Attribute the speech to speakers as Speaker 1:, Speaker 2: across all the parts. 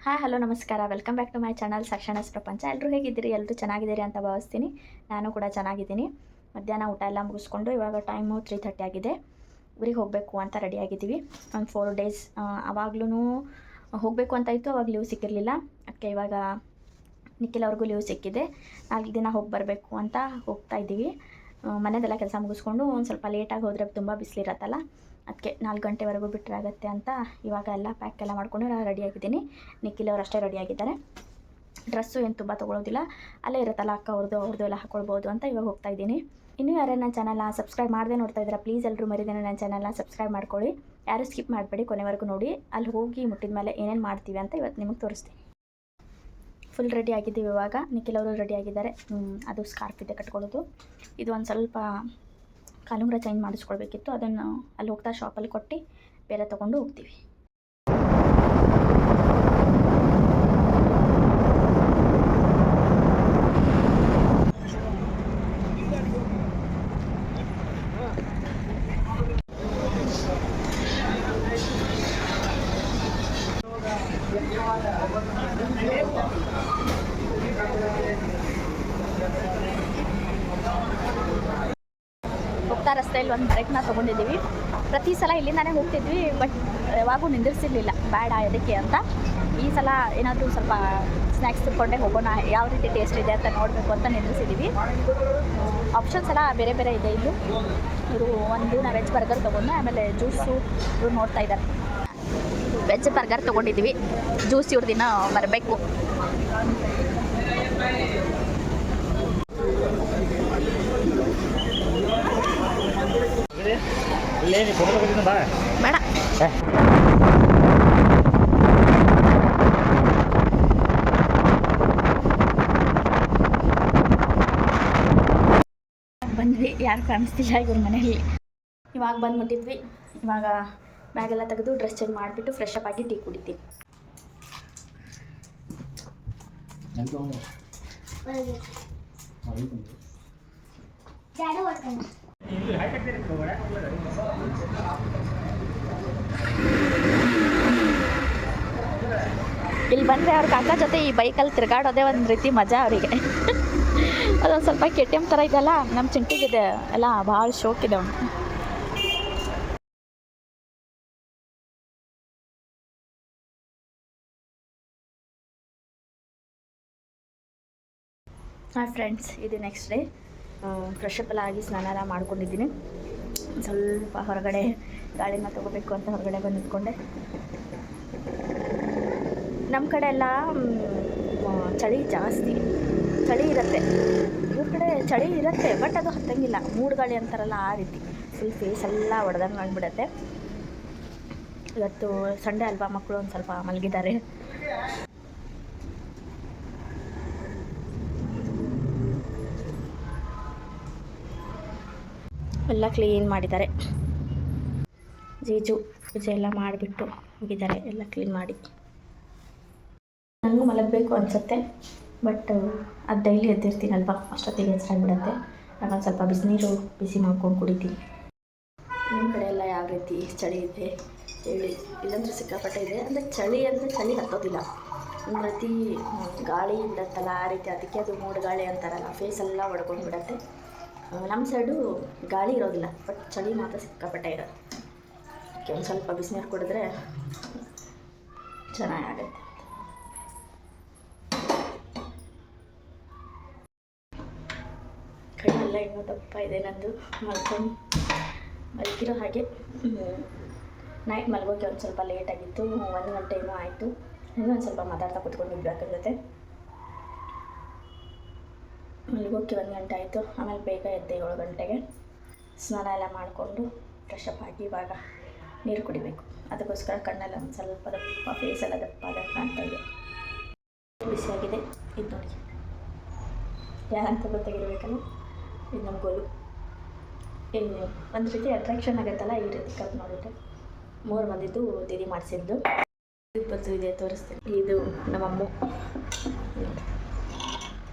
Speaker 1: Hi hello ನಮಸ್ಕಾರ. Welcome back to my channel ಸಾಕ್ಷಣಸ್ ಪ್ರಪಂಚ. ಎಲ್ಲರೂ ಹೇಗಿದ್ದೀರಿ? ಎಲ್ಲರೂ ಚೆನ್ನಾಗಿದ್ದೀರಿ ಅಂತ ಭಾವಿಸ್ತೀನಿ. ನಾನು ಕೂಡ ಚೆನ್ನಾಗಿದ್ದೀನಿ. ಮಧ್ಯಾಹ್ನ ಊಟ ಎಲ್ಲ ಮುಗಿಸ್ಕೊಂಡು ಇವಾಗ ಟೈಮು 3:30 ಆಗಿದೆ. ಊರಿಗೆ ಹೋಗಬೇಕು ಅಂತ ರೆಡಿಯಾಗಿದ್ದೀವಿ. ಒಂದು 4 ಡೇಸ್ ಆವಾಗ್ಲೂ ಹೋಗಬೇಕು ಅಂತ ಇತ್ತು, ಅವಾಗ ಲೀವ್ ಸಿಕ್ಕಿರಲಿಲ್ಲ. ಅದಕ್ಕೆ ಇವಾಗ ನಿಖಿಲ್ ಅವ್ರಿಗೂ ಲೀವ್ ಸಿಕ್ಕಿದೆ. 4 ದಿನ ಹೋಗಿ ಬರಬೇಕು ಅಂತ ಹೋಗ್ತಾ ಇದ್ದೀವಿ. ಮನೆಯದೆಲ್ಲ ಕೆಲಸ ಮುಗಿಸ್ಕೊಂಡು ಒಂದು ಸ್ವಲ್ಪ ಲೇಟಾಗಿ ಹೋದರೆ ತುಂಬ ಬಿಸಿಲಿರತ್ತಲ್ಲ, ಅದಕ್ಕೆ 4 ಗಂಟೆವರೆಗೂ ಬಿಟ್ಟರಾಗತ್ತೆ ಅಂತ ಇವಾಗ ಎಲ್ಲ ಪ್ಯಾಕ್ ಎಲ್ಲ ಮಾಡ್ಕೊಂಡು ನಾನು ರೆಡಿಯಾಗಿದ್ದೀನಿ. ನಿಖಿಲ್ ಅವರು ಅಷ್ಟೇ ರೆಡಿಯಾಗಿದ್ದಾರೆ. ಡ್ರೆಸ್ಸು ಏನು ತುಂಬ ತೊಗೊಳೋದಿಲ್ಲ, ಅಲ್ಲೇ ಇರುತ್ತಲ್ಲ ಅಕ್ಕ ಅವ್ರದ್ದು ಎಲ್ಲ ಹಾಕ್ಕೊಳ್ಬೋದು ಅಂತ ಇವಾಗ ಹೋಗ್ತಾ ಇದ್ದೀನಿ. ಇನ್ನೂ ಯಾರು ನನ್ನ ಚಾನಲ್ನ ಸಬ್ಸ್ಕ್ರೈಬ್ ಮಾಡದೆ ನೋಡ್ತಾ ಇದ್ದೀರಾ, ಪ್ಲೀಸ್ ಎಲ್ಲರೂ ಮರಿದೇನೆ ನನ್ನ ಚಾನಲ್ನ ಸಬ್ಸ್ಕ್ರೈಬ್ ಮಾಡ್ಕೊಳ್ಳಿ. ಯಾರು ಸ್ಕಿಪ್ ಮಾಡಬೇಡಿ, ಕೊನೆವರೆಗೂ ನೋಡಿ. ಅಲ್ಲಿ ಹೋಗಿ ಮುಟ್ಟಿದ ಮೇಲೆ ಏನೇನು ಮಾಡ್ತೀವಿ ಅಂತ ಇವತ್ತು ನಿಮಗೆ ತೋರಿಸ್ತೀನಿ. ಫುಲ್ ರೆಡಿ ಆಗಿದ್ದೀವಿ. ಇವಾಗ ನಿಖಿಲ್ ಅವರು ರೆಡಿ ಆಗಿದ್ದಾರೆ. ಅದು ಸ್ಕಾರ್ಫ್ ಇದೆ ಕಟ್ಕೊಳ್ಳೋದು. ಇದು ಒಂದು ಸ್ವಲ್ಪ ಕಾಲುಂಗ್ರ ಚೇಂಜ್ ಮಾಡಿಸ್ಕೊಳ್ಬೇಕಿತ್ತು, ಅದನ್ನು ಅಲ್ಲಿ ಹೋಗ್ತಾ ಶಾಪಲ್ಲಿ ಕೊಟ್ಟು ಬೇರೆ ತೊಗೊಂಡು ಹೋಗ್ತೀವಿ. ಹೋಗ್ತಾ ರಸ್ತೆಯಲ್ಲಿ ಒಂದು ಬ್ರೇಕ್ನ ತೊಗೊಂಡಿದ್ದೀವಿ. ಪ್ರತಿ ಸಲ ಇಲ್ಲಿಂದಾನೇ ಹೋಗ್ತಿದ್ವಿ, ಬಟ್ ಯಾವಾಗೂ ನಿಂದಿರ್ಸಿರ್ಲಿಲ್ಲ, ಬೇಡ ಎದಕ್ಕೆ ಅಂತ. ಈ ಸಲ ಏನಾದರೂ ಸ್ವಲ್ಪ ಸ್ನ್ಯಾಕ್ಸ್ ತಿಳ್ಕೊಂಡೇ ಹೋಗೋಣ, ಯಾವ ರೀತಿ ಟೇಸ್ಟ್ ಇದೆ ಅಂತ ನೋಡಬೇಕು ಅಂತ ನಿಂದಿರ್ಸಿದ್ದೀವಿ. ಆಪ್ಷನ್ಸ್ ಎಲ್ಲ ಬೇರೆ ಬೇರೆ ಇದೆ ಇಲ್ಲಿ. ಇವರು ಒಂದು ವೆಜ್ ಬರ್ಗರ್ ತೊಗೊಂಡು ಆಮೇಲೆ ಜ್ಯೂಸು ಇವ್ರು ನೋಡ್ತಾ ಇದ್ದಾರೆ. ವೆಜ್ ಬರ್ಗರ್ ತೊಗೊಂಡಿದ್ದೀವಿ, ಜ್ಯೂಸ್ ಇವ್ರದಿನ ಬರಬೇಕು. ಬೇಡ ಬಂದ್ವಿ, ಯಾರು ಕಾಣಿಸ್ತಿಲ್ಲ ಇವ್ರ ಮನೆಯಲ್ಲಿ. ಇವಾಗ ಬಂದುಬಿಟ್ಟಿದ್ವಿ. ಇವಾಗ ಬ್ಯಾಗೆಲ್ಲ ತೆಗೆದು ಡ್ರೆಸ್ ಚೇಂಜ್ ಮಾಡಿಬಿಟ್ಟು ಫ್ರೆಶ್ ಅಪ್ ಆಗಿ ಟೀ ಕುಡಿತೀವಿ. ಇಲ್ಲಿ ಬಂದರೆ ಅವ್ರ ಕಾಕ ಜೊತೆ ಈ ಬೈಕಲ್ಲಿ ತಿರುಗಾಡೋದೇ ಒಂದು ರೀತಿ ಮಜಾ ಅವರಿಗೆ. ಅದೊಂದು ಸ್ವಲ್ಪ KTM ಥರ ಇದೆಲ್ಲ, ನಮ್ಮ ಚಿಂಟಿಗಿದೆ ಎಲ್ಲ ಭಾಳ ಶೋಕ್ ಇದೆ ಅವನು. ಹಾಯ್ ಫ್ರೆಂಡ್ಸ್, ಇದು ನೆಕ್ಸ್ಟ್ ಡೇ. ಫ್ರೆಶ್ ಅಪ್ ಎಲ್ಲ ಆಗಿ ಸ್ನಾನ ಎಲ್ಲ ಮಾಡ್ಕೊಂಡಿದ್ದೀನಿ. ಸ್ವಲ್ಪ ಹೊರಗಡೆ ಗಾಳಿನ ತೊಗೋಬೇಕು ಅಂತ ಹೊರಗಡೆ ಬಂದು ನಿಂತ್ಕೊಂಡೆ. ನಮ್ಮ ಕಡೆ ಎಲ್ಲ ಚಳಿ ಜಾಸ್ತಿ, ಚಳಿ ಇರುತ್ತೆ. ಇವ್ರ ಕಡೆ ಚಳಿ ಇರುತ್ತೆ, ಬಟ್ ಅದು ಹತ್ತಂಗಿಲ್ಲ. ಮೂಡು ಗಾಳಿ ಅಂತಾರಲ್ಲ ಆ ರೀತಿ ಫುಲ್ ಫೇಸ್ ಎಲ್ಲ ಒಡೆದಂಗೆ ಆಗಿಬಿಡತ್ತೆ. ಇವತ್ತು ಸಂಡೇ ಅಲ್ವಾ, ಮಕ್ಕಳು ಒಂದು ಸ್ವಲ್ಪ ಮಲಗಿದ್ದಾರೆ. ಎಲ್ಲ ಕ್ಲೀನ್ ಮಾಡಿದ್ದಾರೆ. ಜೀಜು ಪೂಜೆ ಎಲ್ಲ ಮಾಡಿಬಿಟ್ಟು ಹೋಗಿದ್ದಾರೆ, ಎಲ್ಲ ಕ್ಲೀನ್ ಮಾಡಿ. ನನಗೂ ಮಲಗಬೇಕು ಅನಿಸುತ್ತೆ, ಬಟ್ ಅದು ಡೈಲಿ ಎದ್ದಿರ್ತೀನಲ್ವ, ಅಷ್ಟೊತ್ತಿಗೆ ಹೆಸರಾಗಿಬಿಡತ್ತೆ. ನಾನೊಂದು ಸ್ವಲ್ಪ ಬಿಸಿನೀರು ಬಿಸಿ ಮಾಡ್ಕೊಂಡು ಕುಡಿತೀನಿ. ನಿಮ್ಮ ಕಡೆ ಎಲ್ಲ ಯಾವ ರೀತಿ ಚಳಿ ಇದೆ ಹೇಳಿ. ಇಲ್ಲಂದ್ರೆ ಸಿಕ್ಕಾಪಟ್ಟೆ ಇದೆ. ಅಂದರೆ ಚಳಿ ಅಂದರೆ ಚಳಿ ಹತ್ತೋದಿಲ್ಲ, ಒಂದು ರೀತಿ ಗಾಳಿ ಬಿಡತ್ತಲ್ಲ ಆ ರೀತಿ. ಅದಕ್ಕೆ ಅದು ಮೂಡು ಗಾಳಿ ಅಂತಾರಲ್ಲ, ಫೇಸೆಲ್ಲ ಒಡ್ಕೊಂಡು ಬಿಡತ್ತೆ. ನಮ್ಮ ಸೈಡು ಗಾಳಿ ಇರೋದಿಲ್ಲ, ಬಟ್ ಚಳಿ ಮಾತ್ರ ಸಿಕ್ಕಾಪಟ್ಟೆ ಇರೋದು. ಅದಕ್ಕೆ ಒಂದು ಸ್ವಲ್ಪ ಬಿಸಿನೀರು ಕುಡಿದ್ರೆ ಚೆನ್ನಾಗಾಗುತ್ತೆ. ಕೈಯೆಲ್ಲ ಇನ್ನೂ ದಪ್ಪ ಇದೆ ನಂದು. ಮಲಗಿರೋ ಹಾಗೆ. ನೈಟ್ ಮಲಗೋಕ್ಕೆ ಒಂದು ಸ್ವಲ್ಪ ಲೇಟಾಗಿತ್ತು, 1 ಗಂಟೆ ಏನೋ ಆಯಿತು. ಇನ್ನೊಂದು ಸ್ವಲ್ಪ ಮಾತಾಡ್ತಾ ಕೂತ್ಕೊಂಡಿದ್ವಿ ಅಕ್ಕನ ಜೊತೆ. ಮಲಗೋಕ್ಕೆ 1 ಗಂಟೆ ಆಯಿತು. ಆಮೇಲೆ ಬೇಗ ಎದ್ದೆ 7 ಗಂಟೆಗೆ. ಸ್ನಾನ ಎಲ್ಲ ಮಾಡಿಕೊಂಡು ಫ್ರೆಶ್ ಅಪ್ ಆಗಿ ಇವಾಗ ನೀರು ಕುಡಿಬೇಕು. ಅದಕ್ಕೋಸ್ಕರ ಕಣ್ಣೆಲ್ಲ ಒಂದು ಸ್ವಲ್ಪ ದಪ್ಪ, ಫೇಸೆಲ್ಲ ದಪ್ಪ ಕಾಣ್ತಾ ಇದೆ. ಬಿಸಿಯಾಗಿದೆ ಇದು ನೋಡಿ, ಯಾರಂತ ಗೊತ್ತಾಗಿರ್ಬೇಕಲ್ಲ. ಇದು ನಮ್ಮ ಗೋಲು. ಒಂದು ರೀತಿ ಅಟ್ರಾಕ್ಷನ್ ಆಗುತ್ತಲ್ಲ ಈ ರೀತಿ ಕಪ್ ನೋಡಿದ್ರೆ. 3 ಮಂದಿದ್ದು ದೀದಿ ಮಾಡಿಸಿದ್ದು. ಬತ್ತು ಇದೆ, ತೋರಿಸ್ತೀನಿ. ಇದು ನಮ್ಮಮ್ಮ,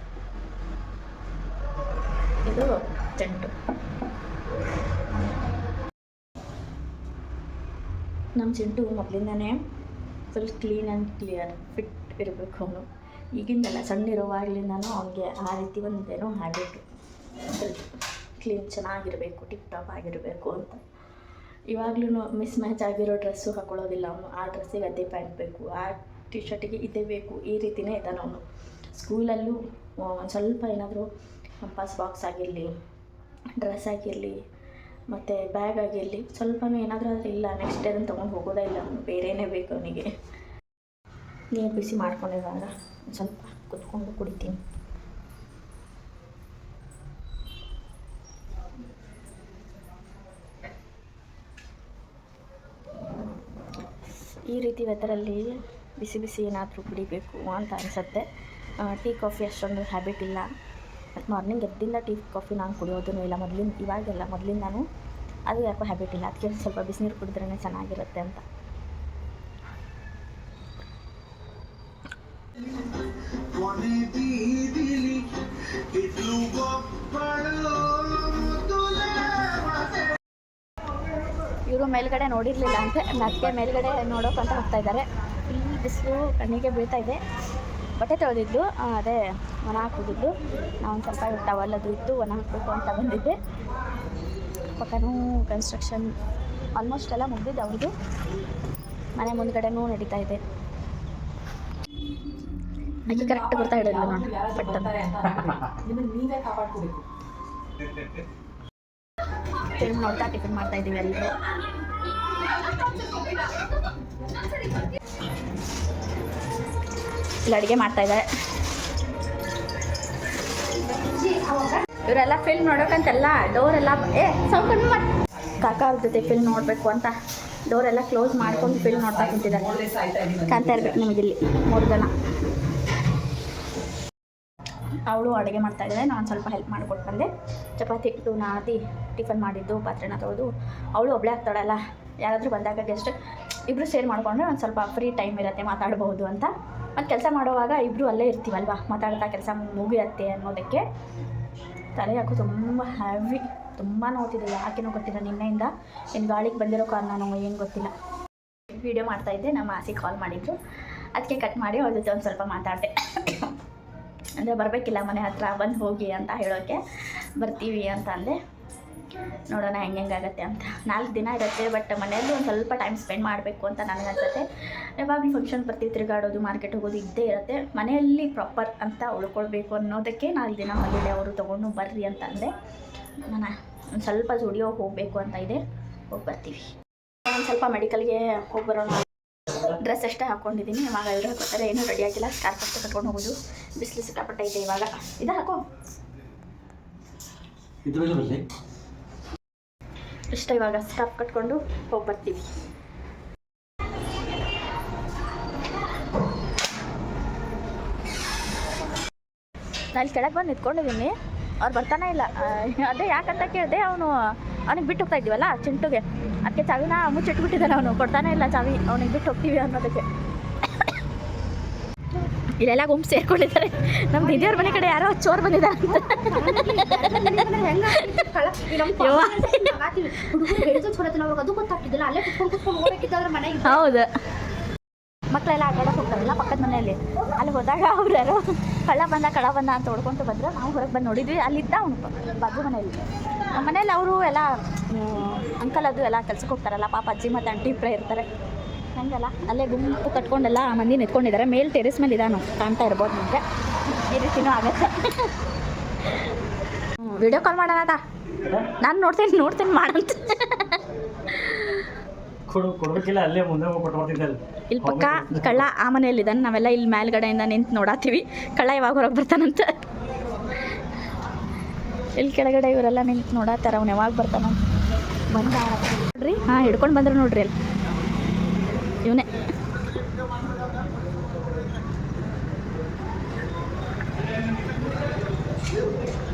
Speaker 1: ಇದು ಚೆಂಟು. ನಮ್ಮ ಚಿಂಟು ಮೊದಲಿಂದನೇ full clean and clear fit ಇರಬೇಕು ಅವನು. ಈಗಿಂದಲ್ಲ, ಸಣ್ಣ ಇರುವಾಗಲಿಂದನೂ ಅವನಿಗೆ ಆ ರೀತಿ ಒಂದೇನೋ ಹ್ಯಾಬಿಟು, ಕ್ಲೀನ್ ಚೆನ್ನಾಗಿರಬೇಕು, ಟಿಪ್ ಟಾಪ್ ಆಗಿರಬೇಕು ಅಂತ. ಇವಾಗ್ಲೂ ಮಿಸ್ ಮ್ಯಾಚ್ ಆಗಿರೋ ಡ್ರೆಸ್ಸು ಹಾಕೊಳ್ಳೋದಿಲ್ಲ ಅವನು. ಆ ಡ್ರೆಸ್ಸಿಗೆ ಅದೇ ಪ್ಯಾಂಟ್ ಬೇಕು, ಆ ಟಿ ಶರ್ಟಿಗೆ ಇದೇ ಬೇಕು, ಈ ರೀತಿಯೇ ಇದ್ದಾನೆ ಅವನು. ಸ್ಕೂಲಲ್ಲೂ ಒಂದು ಸ್ವಲ್ಪ ಏನಾದರೂ ಕಂಪಾಸ್ ಬಾಕ್ಸ್ ಆಗಿರಲಿ, ಡ್ರೆಸ್ ಆಗಿರಲಿ, ಮತ್ತು ಬ್ಯಾಗ್ ಆಗಿರಲಿ, ಸ್ವಲ್ಪನೂ ಏನಾದರೂ ಆದರೆ ಇಲ್ಲ, ನೆಕ್ಸ್ಟ್ ಡೇ ಅದನ್ನು ತೊಗೊಂಡು ಹೋಗೋದೇ ಇಲ್ಲ ಅವನು, ಬೇರೆಯೇ ಬೇಕು ಅವನಿಗೆ. ನೀರು ಬಿಸಿ ಮಾಡ್ಕೊಂಡಿರುವಾಗ ಒಂದು ಸ್ವಲ್ಪ ಕುತ್ಕೊಂಡು ಕುಡಿತೀನಿ. ಈ ರೀತಿ ವೆದರಲ್ಲಿ ಬಿಸಿ ಬಿಸಿ ಏನಾದರೂ ಕುಡಿಬೇಕು ಅಂತ ಅನಿಸುತ್ತೆ. ಟೀ ಕಾಫಿ ಅಷ್ಟೊಂದು ಹ್ಯಾಬಿಟ್ ಇಲ್ಲ, ಮತ್ತು ಮಾರ್ನಿಂಗ್ ಎದ್ದಿಂದ ಟೀ ಕಾಫಿ ನಾನು ಕುಡಿಯೋದೂ ಇಲ್ಲ ಇವಾಗೆಲ್ಲ ಮೊದಲಿಂದನೂ ಅದು ಯಾಕೋ ಹ್ಯಾಬಿಟ್ ಇಲ್ಲ. ಅದಕ್ಕೆ ಸ್ವಲ್ಪ ಬಿಸಿನೀರು ಕುಡಿದ್ರೇ ಚೆನ್ನಾಗಿರುತ್ತೆ ಅಂತ. ಇವರು ಮೇಲ್ಗಡೆ ನೋಡಿರಲಿಲ್ಲ ಅಂತೆ, ಅದಕ್ಕೆ ಮೇಲ್ಗಡೆ ನೋಡೋಕ್ಕಂತ ಹೋಗ್ತಾ ಇದ್ದಾರೆ. ಇಲ್ಲಿ ಬಿಸಿಲು ಕಣ್ಣಿಗೆ ಬೀಳ್ತಾ ಇದೆ. ಬಟ್ಟೆ ತೊಳೆದಿದ್ದು, ಅದೇ ಒಣ ಹಾಕೋದಿದ್ದು. ನಾವು ಸ್ವಲ್ಪ ಟವಲ್ ಅದು ಇದ್ದು ಒಣ ಹಾಕಬೇಕು ಅಂತ ಬಂದಿದ್ದೆ. ಪಕ್ಕನೂ ಕನ್ಸ್ಟ್ರಕ್ಷನ್ ಆಲ್ಮೋಸ್ಟ್ ಎಲ್ಲ ಮುಗಿದಿದ್ದು ಅವ್ರದ್ದು. ಮನೆ ಮುಂದ್ಗಡೆನೂ ನಡೀತಾ ಇದೆ. ಅದಕ್ಕೆ ಕರೆಕ್ಟ್ ಗೊತ್ತಾ ಇಡೋಲ್ಲ ನಾನು ಪಟ್ಟಂತ. ಫಿಲ್ಮ್ ನೋಡ್ತಾ ಟಿಫಿನ್ ಮಾಡ್ತಾ ಇದ್ದೀವಿ ಎಲ್ಲರೂ. ಇಲ್ಲಿ ಅಡುಗೆ ಮಾಡ್ತಾ ಇದ್ದಾರೆ ಇವರೆಲ್ಲ. ಫಿಲ್ಮ್ ನೋಡೋಕ್ಕಂತೆಲ್ಲ ಡೋರೆಲ್ಲ ಸೌಂಡ್ ಕಮ್ಮಿ ಮಾಡಿ ಕಾಕ ಅವ್ರ ಜೊತೆ ಫಿಲ್ಮ್ ನೋಡಬೇಕು ಅಂತ ಡೋರೆಲ್ಲ ಕ್ಲೋಸ್ ಮಾಡ್ಕೊಂಡು ಫಿಲ್ಮ್ ನೋಡ್ತಾ ಕುಂತಿದ್ದಾರೆ. ಕಾಣ್ತಾ ಇರ್ಬೇಕು ನಿಮಗಿಲ್ಲಿ 3 ಜನ. ಅವಳು ಅಡುಗೆ ಮಾಡ್ತಾಯಿದ್ದಾಳೆ, ನಾನು ಸ್ವಲ್ಪ ಹೆಲ್ಪ್ ಮಾಡಿಕೊಟ್ಟು ಬಂದೆ. ಚಪಾತಿ ಇಟ್ಟು ನಾದಿ ಟಿಫನ್ ಮಾಡಿದ್ದು, ಪಾತ್ರೆನ ತೊಳೆದು. ಅವಳು ಒಬ್ಬಳೇ ಆಗ್ತಾಳಲ್ಲ, ಯಾರಾದರೂ ಬಂದಾಗ ಗೆಸ್ಟ್ ಇಬ್ಬರು ಶೇರ್ ಮಾಡಿಕೊಂಡ್ರೆ ಒಂದು ಸ್ವಲ್ಪ ಫ್ರೀ ಟೈಮ್ ಇರುತ್ತೆ, ಮಾತಾಡ್ಬೋದು ಅಂತ. ಮತ್ತು ಕೆಲಸ ಮಾಡುವಾಗ ಇಬ್ಬರು ಅಲ್ಲೇ ಇರ್ತೀವಲ್ವ, ಮಾತಾಡ್ತಾ ಕೆಲಸ ಮುಗಿಯತ್ತೆ ಅನ್ನೋದಕ್ಕೆ. ತಲೆ ಯಾಕೋ ತುಂಬ ಹ್ಯಾವಿ, ತುಂಬ ನೋಡ್ತಿದ್ದೆ, ಯಾಕೆನೋ ಗೊತ್ತಿಲ್ಲ. ನಿನ್ನೆಯಿಂದ ಏನು ಗಾಳಿಗೆ ಬಂದಿರೋ ಕಾರಣನೋ ಏನು ಗೊತ್ತಿಲ್ಲ. ವೀಡಿಯೋ ಮಾಡ್ತಾಯಿದ್ದೆ, ನಮ್ಮ ಆಸಿ ಕಾಲ್ ಮಾಡಿದ್ರು, ಅದಕ್ಕೆ ಕಟ್ ಮಾಡಿ ಅವ್ರ ಜೊತೆ ಒಂದು ಸ್ವಲ್ಪ ಮಾತಾಡಿದೆ. ಅಂದರೆ ಬರಬೇಕಿಲ್ಲ ಮನೆ ಹತ್ರ, ಬಂದು ಹೋಗಿ ಅಂತ ಹೇಳೋಕ್ಕೆ. ಬರ್ತೀವಿ ಅಂತ ಅಂದೆ. ನೋಡೋಣ ಹೆಂಗಾಗತ್ತೆ ಅಂತ. 4 ದಿನ ಇರುತ್ತೆ, ಬಟ್ ಮನೆಯಲ್ಲೂ ಒಂದು ಸ್ವಲ್ಪ ಟೈಮ್ ಸ್ಪೆಂಡ್ ಮಾಡಬೇಕು ಅಂತ ನನಗನ್ಸುತ್ತೆ. ಯಾವಾಗಲೂ ಫಂಕ್ಷನ್ ಬರ್ತೀವಿ, ತಿರುಗಾಡೋದು, ಮಾರ್ಕೆಟ್ ಹೋಗೋದು ಇದ್ದೇ ಇರುತ್ತೆ. ಮನೆಯಲ್ಲಿ ಪ್ರಾಪರ್ ಅಂತ ಉಳ್ಕೊಳ್ಬೇಕು ಅನ್ನೋದಕ್ಕೆ 4 ದಿನ ಹಾಲಿಡೇ ಅವರು ತೊಗೊಂಡು ಬರ್ರಿ ಅಂತ ಅಂದೆ. ನಾನು ಒಂದು ಸ್ವಲ್ಪ ಜುಡಿಯೋ ಹೋಗಬೇಕು ಅಂತ ಇದೆ, ಹೋಗಿ ಬರ್ತೀವಿ. ಒಂದು ಸ್ವಲ್ಪ ಮೆಡಿಕಲ್ಗೆ ಹೋಗಿ ಬರೋಣ. ಡ್ರೆಸ್ ಅಷ್ಟೇ ಹಾಕ್ಕೊಂಡಿದ್ದೀನಿ, ಇವಾಗ ಎಲ್ಲರೂ ಹಾಕೋತಾರೆ, ಏನೂ ರೆಡಿ ಆಗಿಲ್ಲ. ಸ್ಕಾರ್ಫ್ ಅಷ್ಟೇ ಕಟ್ಕೊಂಡು ಹೋಗೋದು. ಬಿಸಿಲು ಸಿಕ್ಕಾಪಟ್ಟೆ ಇದೆ ಇವಾಗ. ಇದು ಹಾಕೋ ಇಷ್ಟ. ಇವಾಗ ಸ್ಕಾರ್ಫ್ ಕಟ್ಕೊಂಡು ಹೋಗಿ ಬರ್ತೀವಿ. ನಾನು ಕೆಳಗೆ ಬಂದು ನಿಂತ್ಕೊಂಡಿದ್ದೀನಿ, ಅವ್ರು ಬರ್ತಾನೆ ಇಲ್ಲ. ಅದೇ ಯಾಕಂತ ಕೇಳಿದೆ, ಅವನಿಗೆ ಬಿಟ್ಟು ಹೋಗ್ತಾ ಇದ್ದೀವಲ್ಲ ಚಿಂಟುಗೆ, ಅದಕ್ಕೆ ಚಾವಿನ ಮುಚ್ಚಿಟ್ಬಿಟ್ಟಿದ್ದಾನೆ. ಅವನು ಕೊಡ್ತಾನೆ ಇಲ್ಲ ಚಾವಿ, ಅವನಿಗೆ ಬಿಟ್ಟು ಹೋಗ್ತೀವಿ ಅನ್ನೋದಕ್ಕೆ. ಇಲ್ಲೆಲ್ಲ ಗುಂಪು ಸೇರ್ಕೊಂಡಿದ್ದಾರೆ. ನಮ್ಮ ದಿದಿಯವ್ರ ಮನೆ ಕಡೆ ಯಾರೋ ಚೋರ್ ಬಂದಿದ್ದಾರೆ ಅಂತ. ಹೌದು, ಮಕ್ಕಳೆಲ್ಲ ಆಟಾಡಕ್ಕೆ ಹೋಗ್ತಾರಲ್ಲ ಪಕ್ಕದ ಮನೆಯಲ್ಲಿ, ಅಲ್ಲಿ ಹೋದಾಗ ಅವ್ರು ಯಾರೋ ಕಳ್ಳ ಬಂದ ಅಂತ ಹೊಡ್ಕೊಂತ ಬಂದ್ರೆ ನಾವು ಹೊರಗೆ ಬಂದು ನೋಡಿದ್ವಿ. ಅಲ್ಲಿದ್ದ ಅವನು ಬಾಜು ಮನೆಯಲ್ಲಿ. ನಮ್ಮ ಮನೇಲಿ ಅವರು ಎಲ್ಲ ಅಂಕಲ್ ಅದು ಎಲ್ಲ ಕೆಲ್ಸಕ್ಕೆ ಹೋಗ್ತಾರಲ್ಲ, ಪಾಪ ಅಜ್ಜಿ ಮತ್ತು ಆಂಟಿ ಇಬ್ಬರೇ ಇರ್ತಾರೆ. ಹಂಗಲ್ಲ ಅಲ್ಲೇ ಗುಂಪು ಕಟ್ಕೊಂಡೆಲ್ಲ ಮಂದಿ ನಿಂತ್ಕೊಂಡಿದ್ದಾರೆ. ಮೇಲೆ ಟೆರೆಸ್ ಮೇಲೆ ಇದಾನು, ಕಾಣ್ತಾ ಇರ್ಬೋದು ನಿಮಗೆ. ಈ ರೀತಿನೂ ಆಗುತ್ತೆ. ವಿಡಿಯೋ ಕಾಲ್ ಮಾಡೋಣ ಅದ, ನಾನು ನೋಡ್ತೇನೆ ಮಾಡಂತ. ಇಲ್ಲಿ ಪಕ್ಕ ಕಳ್ಳ ಆ ಮನೆಯಲ್ಲಿದ್ದಾನೆ. ನಾವೆಲ್ಲ ಇಲ್ಲಿ ಮೇಲ್ಗಡೆಯಿಂದ ನಿಂತು ನೋಡಾತೀವಿ, ಕಳ್ಳ ಯಾವಾಗ ಹೊರಗೆ ಬರ್ತಾನಂತ. ಇಲ್ಲಿ ಕೆಳಗಡೆ ಇವರೆಲ್ಲ ನಿಂತು ನೋಡತ್ತಾರ, ಅವ್ನು ಯಾವಾಗ ಬರ್ತಾನಂತ. ಬಂದ ನೋಡ್ರಿ, ಹಾಂ ಹಿಡ್ಕೊಂಡು ಬಂದ್ರೆ ನೋಡ್ರಿ ಅಲ್ಲಿ ಇವನೇ.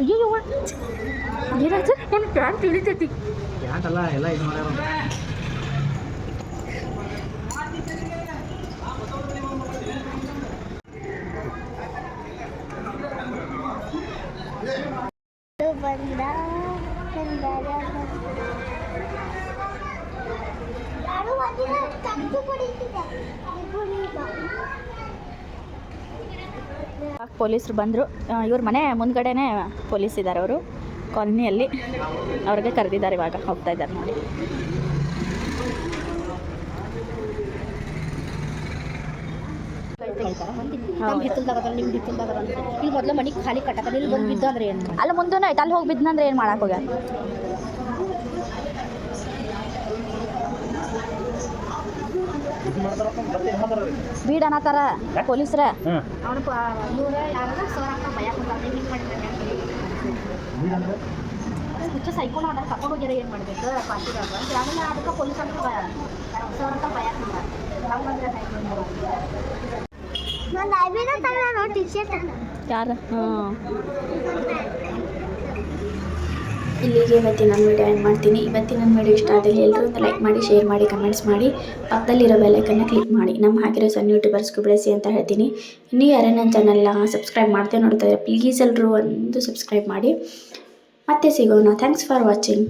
Speaker 1: ಅಯ್ಯೋ ಏನಾಯ್ತು, ನನ್ನ ಪ್ಯಾಂಟ್ ಇಳಿತೈತಿ. ಎಲ್ಲ ಇದು ಮಾಡ್ಯಾರ. ಪೊಲೀಸರು ಬಂದರು. ಇವ್ರ ಮನೆ ಮುಂದ್ಗಡೆನೇ ಪೊಲೀಸ್ ಇದ್ದಾರೆ, ಅವರು ಕಾಲನಿಯಲ್ಲಿ. ಅವ್ರಿಗೆ ಕರೆದಿದ್ದಾರೆ, ಇವಾಗ ಹೋಗ್ತಾ ಇದ್ದಾರೆ ನೋಡಿ.
Speaker 2: ಇಲ್ಲಿ ಮೊದಲು ಮನೆ ಖಾಲಿ ಕಟ್ಟಕ ಇಲ್ಲಿ ಬಂದು ಬಿದ್ದು ಅಂದ್ರೆ ಏನು?
Speaker 1: ಅಲ್ಲಿ ಮುಂದೂ ಆಯ್ತು, ಅಲ್ಲಿ ಹೋಗಿ ಬಿದ್ದನಂದ್ರೆ ಏನು ಮಾಡಕ್ಕೆ ಹೋಗ್ಯಾರ? ಬೀಡ್ ಅನ್ನತ್ತಾರ ಪೊಲೀಸ್ರ.
Speaker 2: ಅವನು ಇವ್ರ ಯಾರು ಸರ್ ಭಯ ಹುಚ್ಚ ಸೈಕೋಣ ಅದ್ರ ಕರ್ಕೊಂಡು ಹೋಗ್ಯಾರ. ಏನು ಮಾಡ್ಬೇಕು ಪಾರ್ಟಿದಾಗ ಆಮೇಲೆ ಅದಕ್ಕೆ ಪೊಲೀಸ್ ಅಂತ ಸರ್ ಅಂತ ಭಯ
Speaker 1: ಯಾರು? ಇಲ್ಲಿಗೆ ಇವತ್ತಿನ ನನ್ನ ವಿಡಿಯೋ ಏನು ಮಾಡ್ತೀನಿ. ಇವತ್ತಿನ ನನ್ನ ವಿಡಿಯೋ ಇಷ್ಟ ಆದರೆ ಎಲ್ಲರೂ ಒಂದು ಲೈಕ್ ಮಾಡಿ, ಶೇರ್ ಮಾಡಿ, ಕಮೆಂಟ್ಸ್ ಮಾಡಿ, ಪಕ್ಕದಲ್ಲಿರೋ ಬೆಲ್ಲೈಕನ್ನ ಕ್ಲಿಕ್ ಮಾಡಿ ನಮ್ಮ ಹಾಕಿರೋ ಸಣ್ಣ ಯೂಟ್ಯೂಬರ್ಸ್ಗೂ ಬೆಳೆಸಿ ಅಂತ ಹೇಳ್ತೀನಿ. ಇನ್ನೂ ಯಾರೇ ನನ್ನ ಚಾನಲ್ನ ಸಬ್ಸ್ಕ್ರೈಬ್ ಮಾಡ್ತೇವೆ ನೋಡ್ತಾ ಇದ್ದಾರೆ, ಪ್ಲೀಸ್ ಎಲ್ಲರೂ ಒಂದು ಸಬ್ಸ್ಕ್ರೈಬ್ ಮಾಡಿ. ಮತ್ತೆ ಸಿಗೋಣ. Thanks for watching.